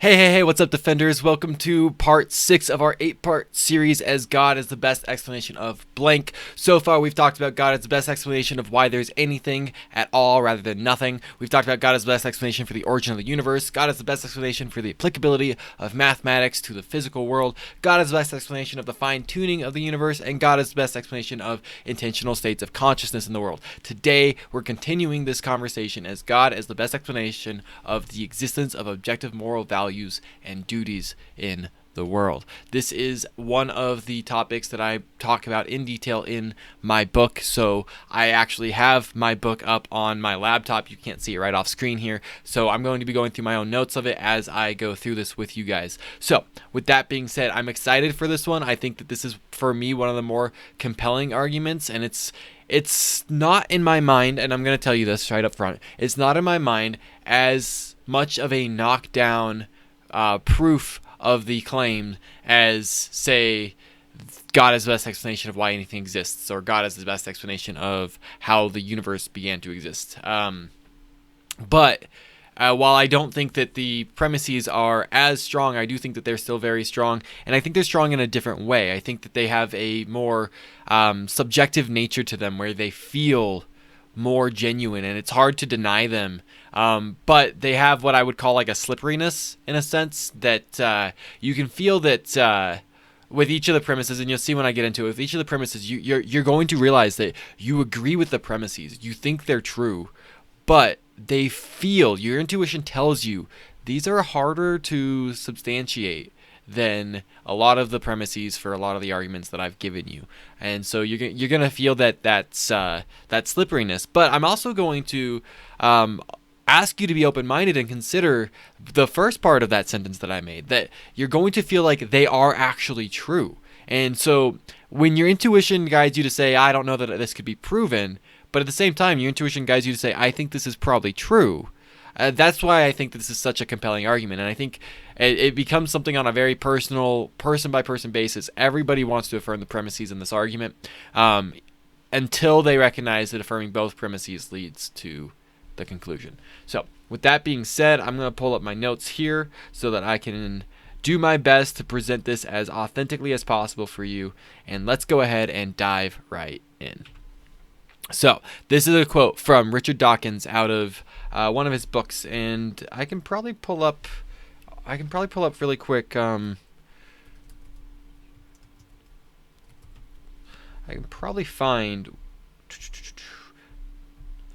Hey, what's up, Defenders? Welcome to part 6 of our 8-part series as God is the best explanation of blank. So far, we've talked about God as the best explanation of why there's anything at all rather than nothing. We've talked about God as the best explanation for the origin of the universe. God is the best explanation for the applicability of mathematics to the physical world. God is the best explanation of the fine-tuning of the universe. And God is the best explanation of intentional states of consciousness in the world. Today, we're continuing this conversation as God is the best explanation of the existence of objective moral values and duties in the world. This is one of the topics that I talk about in detail in my book. So I actually have my book up on my laptop. You can't see it right off screen here. So I'm going to be going through my own notes of it as I go through this with you guys. So with that being said, I'm excited for this one. I think that this is, for me, one of the more compelling arguments, and it's not in my mind, and I'm going to tell you this right up front, it's not in my mind as much of a knockdown proof of the claim as, say, God is the best explanation of why anything exists, or God is the best explanation of how the universe began to exist. But while I don't think that the premises are as strong, I do think that they're still very strong, and I think they're strong in a different way. I think that they have a more subjective nature to them, where they feel more genuine, and it's hard to deny them. But they have what I would call like a slipperiness, in a sense, that you can feel that with each of the premises, and you'll see when I get into it, with each of the premises, you're going to realize that you agree with the premises, you think they're true, but they feel, your intuition tells you, these are harder to substantiate than a lot of the premises for a lot of the arguments that I've given you. And so you're going to feel that slipperiness. But I'm also going to ask you to be open-minded and consider the first part of that sentence that I made, that you're going to feel like they are actually true. And so when your intuition guides you to say, I don't know that this could be proven, but at the same time, your intuition guides you to say, I think this is probably true. That's why I think that this is such a compelling argument. And I think it becomes something on a very personal, person-by-person basis. Everybody wants to affirm the premises in this argument until they recognize that affirming both premises leads to the conclusion. So with that being said, I'm going to pull up my notes here so that I can do my best to present this as authentically as possible for you. And let's go ahead and dive right in. So this is a quote from Richard Dawkins out of one of his books, and I can probably pull up really quick. I can probably find,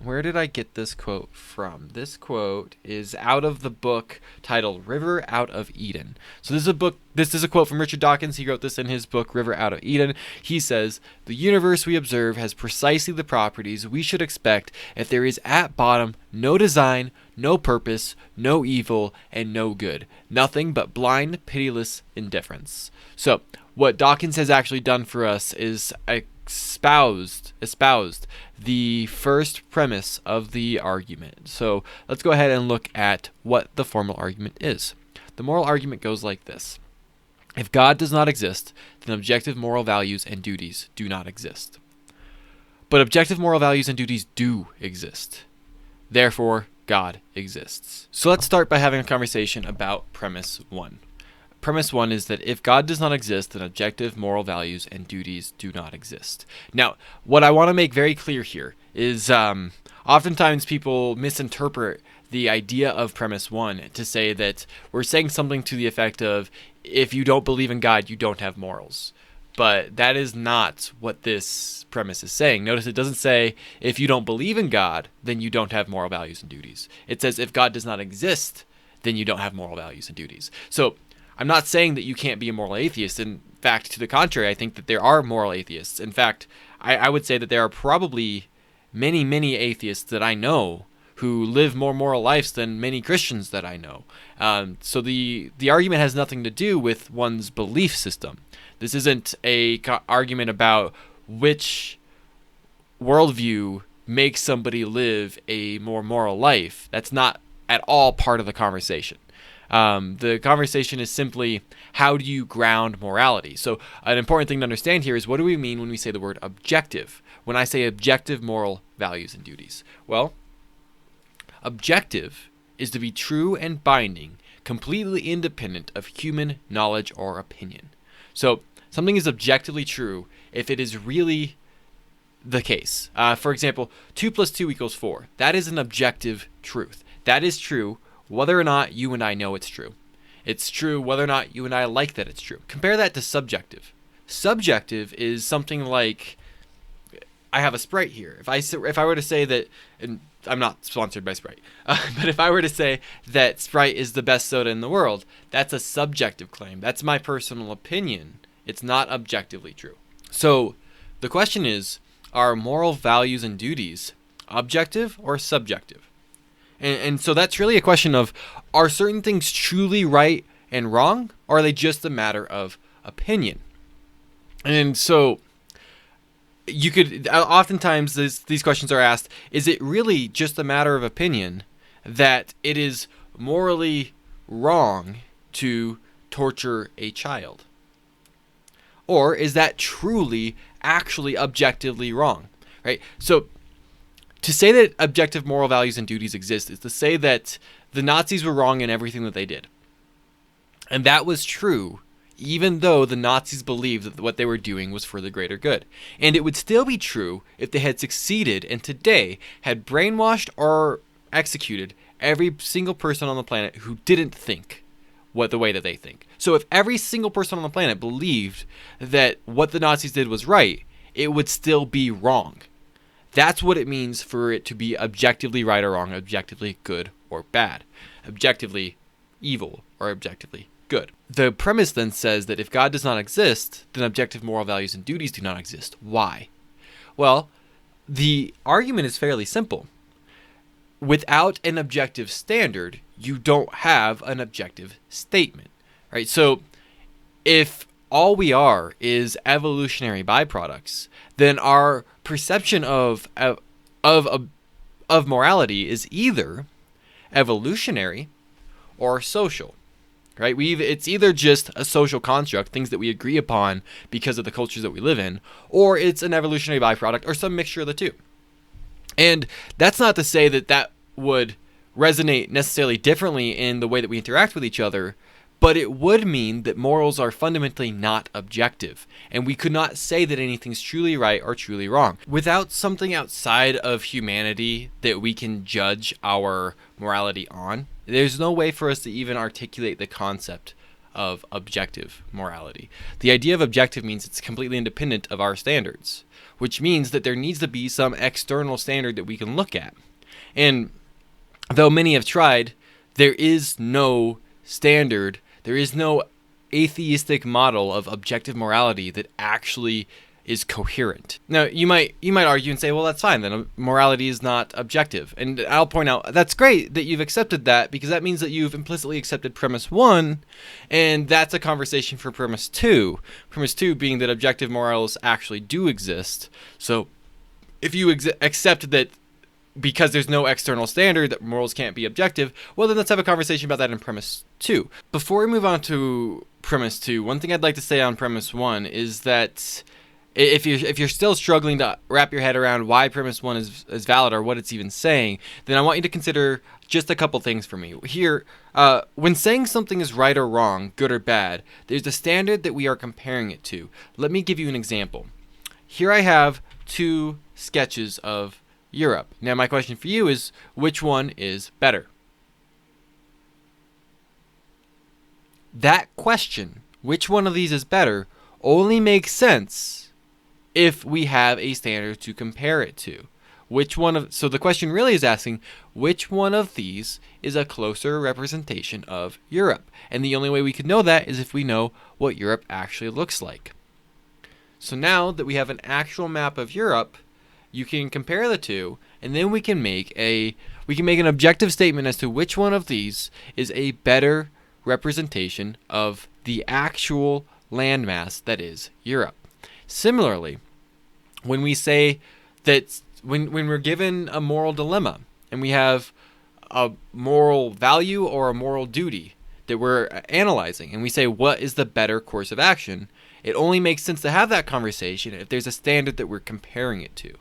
where did I get this quote from? This quote is out of the book titled River Out of Eden. So this is a quote from Richard Dawkins. He wrote this in his book River Out of Eden. He says, "The universe we observe has precisely the properties we should expect if there is at bottom no design, no purpose, no evil, and no good. Nothing but blind, pitiless indifference." So what Dawkins has actually done for us is espoused the first premise of the argument. So let's go ahead and look at what the formal argument is. The moral argument goes like this: if God does not exist, then objective moral values and duties do not exist. But objective moral values and duties do exist. Therefore, God exists. So let's start by having a conversation about premise 1. Premise 1 is that if God does not exist, then objective moral values and duties do not exist. Now, what I want to make very clear here is oftentimes people misinterpret the idea of premise 1 to say that we're saying something to the effect of, if you don't believe in God, you don't have morals. But that is not what this premise is saying. Notice it doesn't say, if you don't believe in God, then you don't have moral values and duties. It says, if God does not exist, then you don't have moral values and duties. So I'm not saying that you can't be a moral atheist. In fact, to the contrary, I think that there are moral atheists. In fact, I would say that there are probably many atheists that I know who live more moral lives than many Christians that I know. So the argument has nothing to do with one's belief system. This isn't a argument about which worldview makes somebody live a more moral life. That's not at all part of the conversation. The conversation is simply, how do you ground morality? So an important thing to understand here is, what do we mean when we say the word objective? When I say objective moral values and duties? Well, objective is to be true and binding, completely independent of human knowledge or opinion. So something is objectively true if it is really the case. For example, 2 plus 2 equals 4. That is an objective truth. That is true whether or not you and I know it's true. It's true whether or not you and I like that it's true. Compare that to subjective. Subjective is something like, I have a Sprite here. If I were to say that, and I'm not sponsored by Sprite, but if I were to say that Sprite is the best soda in the world, that's a subjective claim. That's my personal opinion. It's not objectively true. So the question is, are moral values and duties objective or subjective? And so that's really a question of, are certain things truly right and wrong, or are they just a matter of opinion? And so you could, oftentimes these questions are asked, is it really just a matter of opinion that it is morally wrong to torture a child? Or is that truly, actually, objectively wrong, right? So to say that objective moral values and duties exist is to say that the Nazis were wrong in everything that they did. And that was true, even though the Nazis believed that what they were doing was for the greater good. And it would still be true if they had succeeded and today had brainwashed or executed every single person on the planet who didn't think the way that they think. So if every single person on the planet believed that what the Nazis did was right, it would still be wrong. That's what it means for it to be objectively right or wrong, objectively good or bad, objectively evil or objectively good. The premise then says that if God does not exist, then objective moral values and duties do not exist. Why? Well, the argument is fairly simple. Without an objective standard, you don't have an objective statement, right? So if all we are is evolutionary byproducts, then our perception of morality is either evolutionary or social, right? It's either just a social construct, things that we agree upon because of the cultures that we live in, or it's an evolutionary byproduct, or some mixture of the two. And that's not to say that that would resonate necessarily differently in the way that we interact with each other, but it would mean that morals are fundamentally not objective, and we could not say that anything's truly right or truly wrong. Without something outside of humanity that we can judge our morality on, there's no way for us to even articulate the concept of objective morality. The idea of objective means it's completely independent of our standards, which means that there needs to be some external standard that we can look at. And though many have tried, there is no standard, there is no atheistic model of objective morality that actually is coherent. Now, you might argue and say, well, that's fine, then morality is not objective. And I'll point out, that's great that you've accepted that, because that means that you've implicitly accepted premise 1, and that's a conversation for premise 2. Premise 2 being that objective morals actually do exist. So if you accept that because there's no external standard that morals can't be objective, well, then let's have a conversation about that in premise 2. Before we move on to premise 2, one thing I'd like to say on premise 1 is that if you're still struggling to wrap your head around why premise 1 is valid or what it's even saying, then I want you to consider just a couple things for me. Here, when saying something is right or wrong, good or bad, there's a standard that we are comparing it to. Let me give you an example. Here I have 2 sketches of Europe. Now my question for you is, which one is better? That question, which one of these is better, only makes sense if we have a standard to compare it to. So the question really is asking, which one of these is a closer representation of Europe? And the only way we could know that is if we know what Europe actually looks like. So now that we have an actual map of Europe, you can compare the two, and then we can make an objective statement as to which one of these is a better representation of the actual landmass that is Europe. Similarly, when we say that when we're given a moral dilemma and we have a moral value or a moral duty that we're analyzing, and we say what is the better course of action, it only makes sense to have that conversation if there's a standard that we're comparing it to.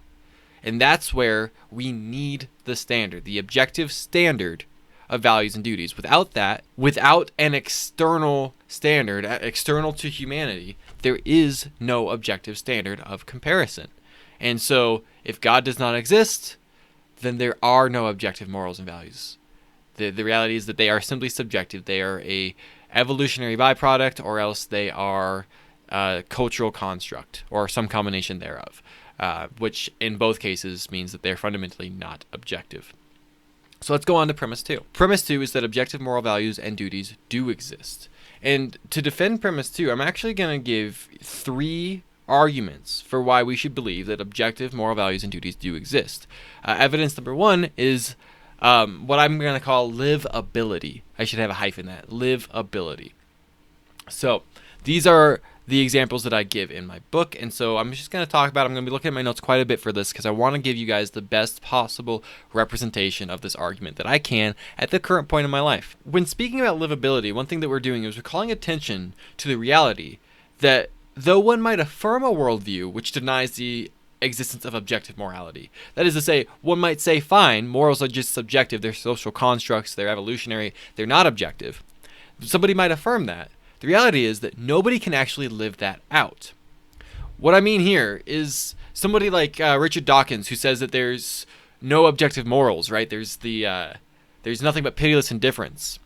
And that's where we need the standard, the objective standard of values and duties. Without that, without an external standard, external to humanity, there is no objective standard of comparison. And so if God does not exist, then there are no objective morals and values. The reality is that they are simply subjective. They are a evolutionary byproduct, or else they are a cultural construct, or some combination thereof, which in both cases means that they're fundamentally not objective. So let's go on to premise 2. Premise 2 is that objective moral values and duties do exist. And to defend premise 2, I'm actually going to give 3 arguments for why we should believe that objective moral values and duties do exist. Evidence number 1 is what I'm going to call liveability. I should have a hyphen that. Liveability. So these are the examples that I give in my book, and so I'm just going to talk about, I'm going to be looking at my notes quite a bit for this because I want to give you guys the best possible representation of this argument that I can at the current point in my life. When speaking about livability, one thing that we're doing is we're calling attention to the reality that though one might affirm a worldview which denies the existence of objective morality, that is to say, one might say, fine, morals are just subjective, they're social constructs, they're evolutionary, they're not objective. Somebody might affirm that. The reality is that nobody can actually live that out. What I mean here is somebody like Richard Dawkins, who says that there's no objective morals, right? There's nothing but pitiless indifference.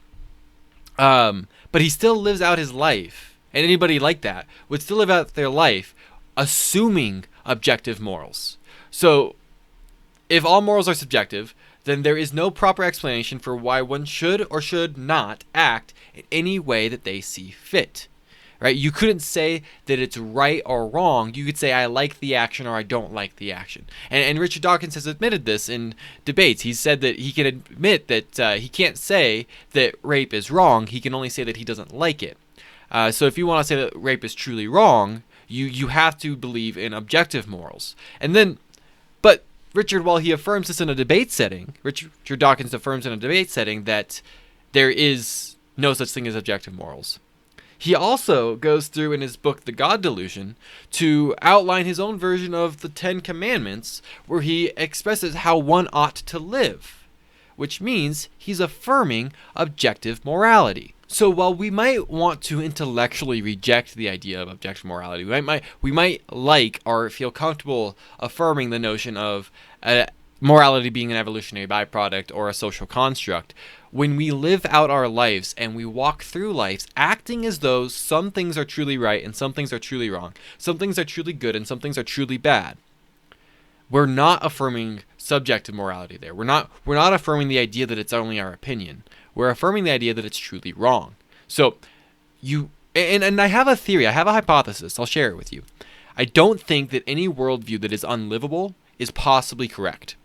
But he still lives out his life, and anybody like that would still live out their life assuming objective morals. So if all morals are subjective, then there is no proper explanation for why one should or should not act in any way that they see fit, right? You couldn't say that it's right or wrong. You could say, I like the action or I don't like the action. And Richard Dawkins has admitted this in debates. He said that he can admit that he can't say that rape is wrong. He can only say that he doesn't like it. So if you want to say that rape is truly wrong, you have to believe in objective morals. And then, but Richard, while he affirms this in a debate setting, Richard Dawkins affirms in a debate setting that there is no such thing as objective morals. He also goes through in his book, The God Delusion, to outline his own version of the 10 Commandments, where he expresses how one ought to live, which means he's affirming objective morality. So while we might want to intellectually reject the idea of objective morality, we might like or feel comfortable affirming the notion of morality being an evolutionary byproduct or a social construct, when we live out our lives and we walk through life acting as though some things are truly right and some things are truly wrong, some things are truly good and some things are truly bad, we're not affirming subjective morality there. We're not affirming the idea that it's only our opinion. We're affirming the idea that it's truly wrong. So and I have a theory, I have a hypothesis, I'll share it with you. I don't think that any worldview that is unlivable is possibly correct.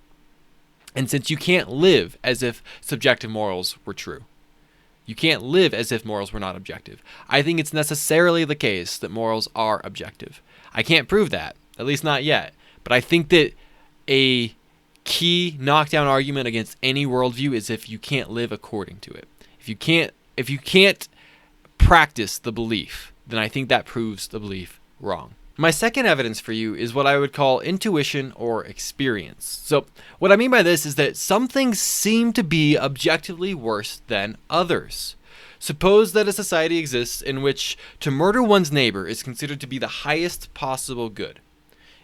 And since you can't live as if subjective morals were true, you can't live as if morals were not objective, I think it's necessarily the case that morals are objective. I can't prove that, at least not yet, but I think that a key knockdown argument against any worldview is if you can't live according to it. If you can't practice the belief, then I think that proves the belief wrong. My second evidence for you is what I would call intuition or experience. So what I mean by this is that some things seem to be objectively worse than others. Suppose that a society exists in which to murder one's neighbor is considered to be the highest possible good.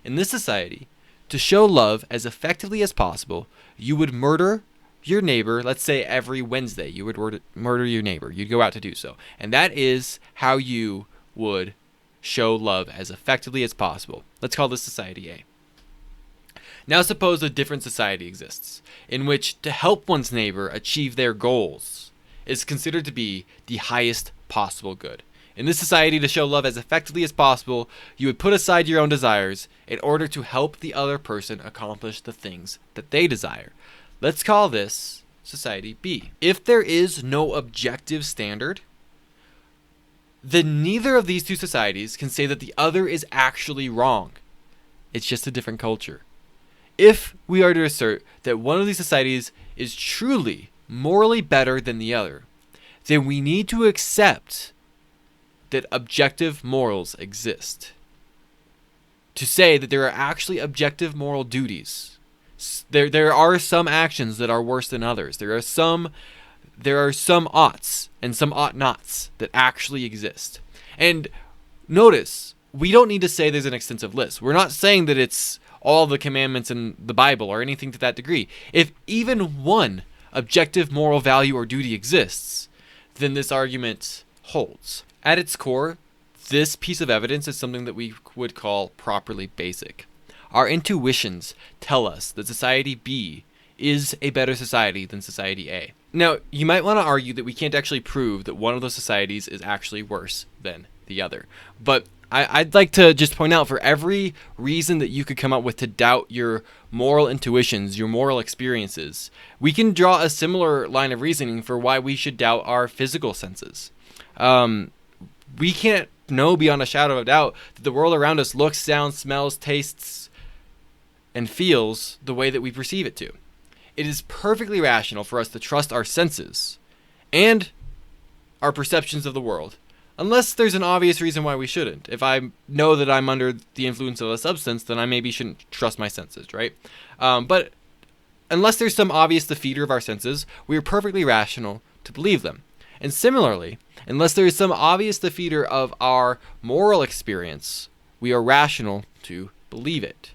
In this society, to show love as effectively as possible, you would murder your neighbor, let's say every Wednesday, you would murder your neighbor. You'd go out to do so. And that is how you would show love as effectively as possible. Let's call this society A. Now suppose a different society exists, in which to help one's neighbor achieve their goals is considered to be the highest possible good. In this society, to show love as effectively as possible, you would put aside your own desires in order to help the other person accomplish the things that they desire. Let's call this society B. If there is no objective standard, then neither of these two societies can say that the other is actually wrong. It's just a different culture. If we are to assert that one of these societies is truly morally better than the other, then we need to accept that objective morals exist. To say that there are actually objective moral duties. There are some actions that are worse than others. There are some there are some oughts and some ought nots that actually exist. And notice, we don't need to say there's an extensive list. We're not saying that it's all the commandments in the Bible or anything to that degree. If even one objective moral value or duty exists, then this argument holds. At its core, this piece of evidence is something that we would call properly basic. Our intuitions tell us that society B is a better society than society A. Now, you might want to argue that we can't actually prove that one of those societies is actually worse than the other. But I'd like to just point out, for every reason that you could come up with to doubt your moral intuitions, your moral experiences, we can draw a similar line of reasoning for why we should doubt our physical senses. We can't know beyond a shadow of a doubt that the world around us looks, sounds, smells, tastes, and feels the way that we perceive it to. It is perfectly rational for us to trust our senses and our perceptions of the world, unless there's an obvious reason why we shouldn't. If I know that I'm under the influence of a substance, then I maybe shouldn't trust my senses, right? But unless there's some obvious defeater of our senses, we are perfectly rational to believe them. And similarly, unless there is some obvious defeater of our moral experience, we are rational to believe it.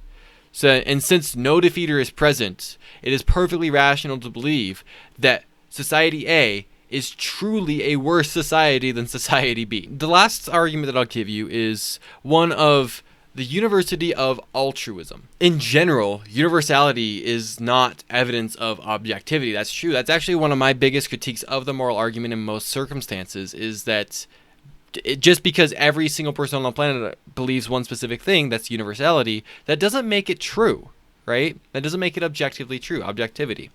And since no defeater is present, it is perfectly rational to believe that Society A is truly a worse society than Society B. The last argument that I'll give you is one of the university of altruism. In general, universality is not evidence of objectivity. That's true. That's actually one of my biggest critiques of the moral argument in most circumstances, is that just because every single person on the planet believes one specific thing, that's universality, that doesn't make it true, right? That doesn't make it objectively true, objectivity.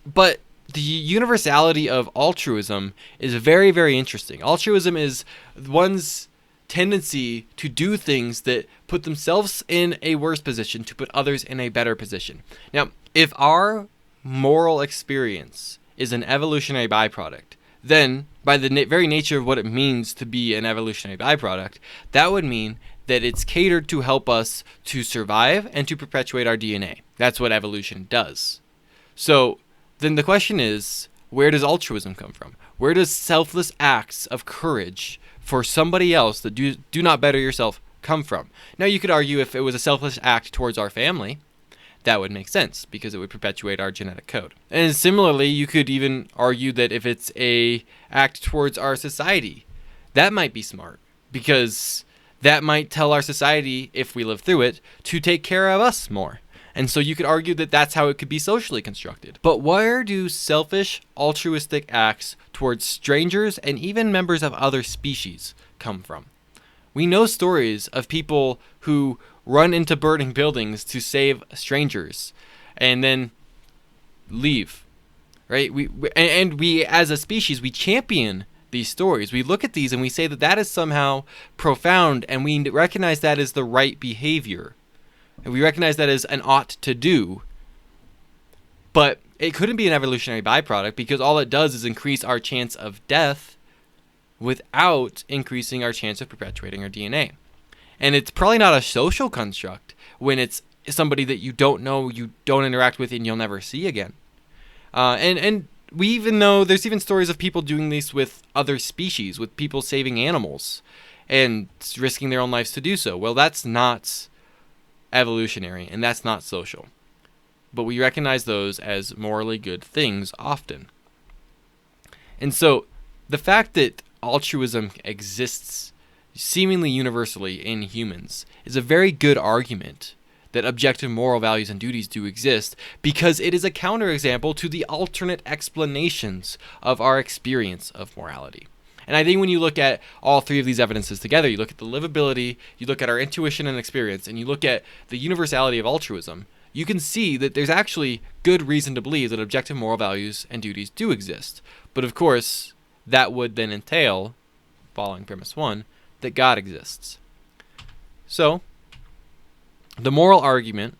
But the universality of altruism is very, very interesting. Altruism is one's tendency to do things that put themselves in a worse position to put others in a better position. Now, if our moral experience is an evolutionary byproduct, then by the very nature of what it means to be an evolutionary byproduct, that would mean that it's catered to help us to survive and to perpetuate our DNA. That's what evolution does. So then the question is, where does altruism come from? Where does selfless acts of courage for somebody else that do not better yourself come from? Now, you could argue if it was a selfless act towards our family, that would make sense because it would perpetuate our genetic code. And similarly, you could even argue that if it's a act towards our society, that might be smart because that might tell our society, if we live through it, to take care of us more. And so you could argue that that's how it could be socially constructed. But where do selfish, altruistic acts towards strangers and even members of other species come from? We know stories of people who run into burning buildings to save strangers and then leave, right? We as a species, we champion these stories. We look at these and we say that that is somehow profound, and we recognize that as the right behavior. And we recognize that as an ought to do. But it couldn't be an evolutionary byproduct because all it does is increase our chance of death without increasing our chance of perpetuating our DNA. And it's probably not a social construct when it's somebody that you don't know, you don't interact with, and you'll never see again. And we even know there's even stories of people doing this with other species, with people saving animals and risking their own lives to do so. Well, that's not evolutionary, and that's not social. But we recognize those as morally good things often. And so the fact that altruism exists seemingly universally in humans is a very good argument that objective moral values and duties do exist, because it is a counterexample to the alternate explanations of our experience of morality. And I think when you look at all three of these evidences together, you look at the livability, you look at our intuition and experience, and you look at the universality of altruism, you can see that there's actually good reason to believe that objective moral values and duties do exist. But of course, that would then entail, following premise 1, that God exists. So, the moral argument,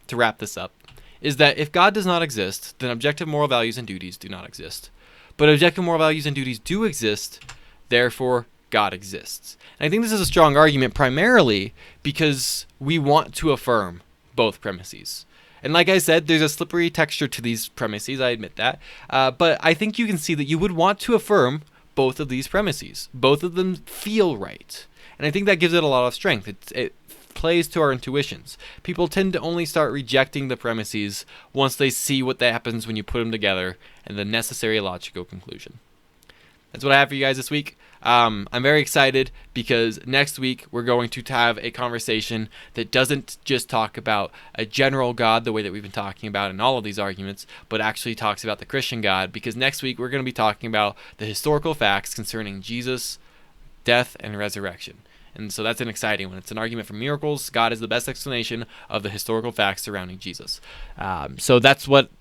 to wrap this up, is that if God does not exist, then objective moral values and duties do not exist. But objective moral values and duties do exist, therefore God exists. And I think this is a strong argument primarily because we want to affirm both premises. And like I said, there's a slippery texture to these premises, I admit that. But I think you can see that you would want to affirm both of these premises. Both of them feel right. And I think that gives it a lot of strength. It plays to our intuitions. People tend to only start rejecting the premises once they see what happens when you put them together and the necessary logical conclusion. That's what I have for you guys this week. I'm very excited because next week we're going to have a conversation that doesn't just talk about a general God the way that we've been talking about in all of these arguments, but actually talks about the Christian God, because next week we're going to be talking about the historical facts concerning Jesus, death, and resurrection. And so that's an exciting one. It's an argument for miracles. God is the best explanation of the historical facts surrounding Jesus. So that's what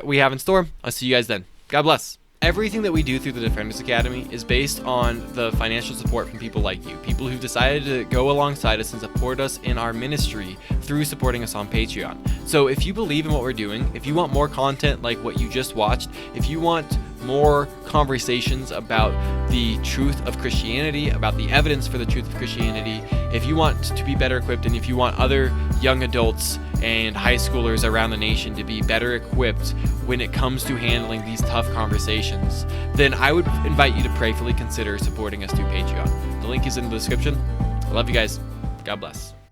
we have in store. I'll see you guys then. God bless. Everything that we do through the Defenders Academy is based on the financial support from people like you, people who've decided to go alongside us and support us in our ministry through supporting us on Patreon. So if you believe in what we're doing, if you want more content like what you just watched, if you want more conversations about the truth of Christianity, about the evidence for the truth of Christianity, if you want to be better equipped, and if you want other young adults and high schoolers around the nation to be better equipped when it comes to handling these tough conversations, then I would invite you to prayerfully consider supporting us through Patreon. The link is in the description. I love you guys. God bless.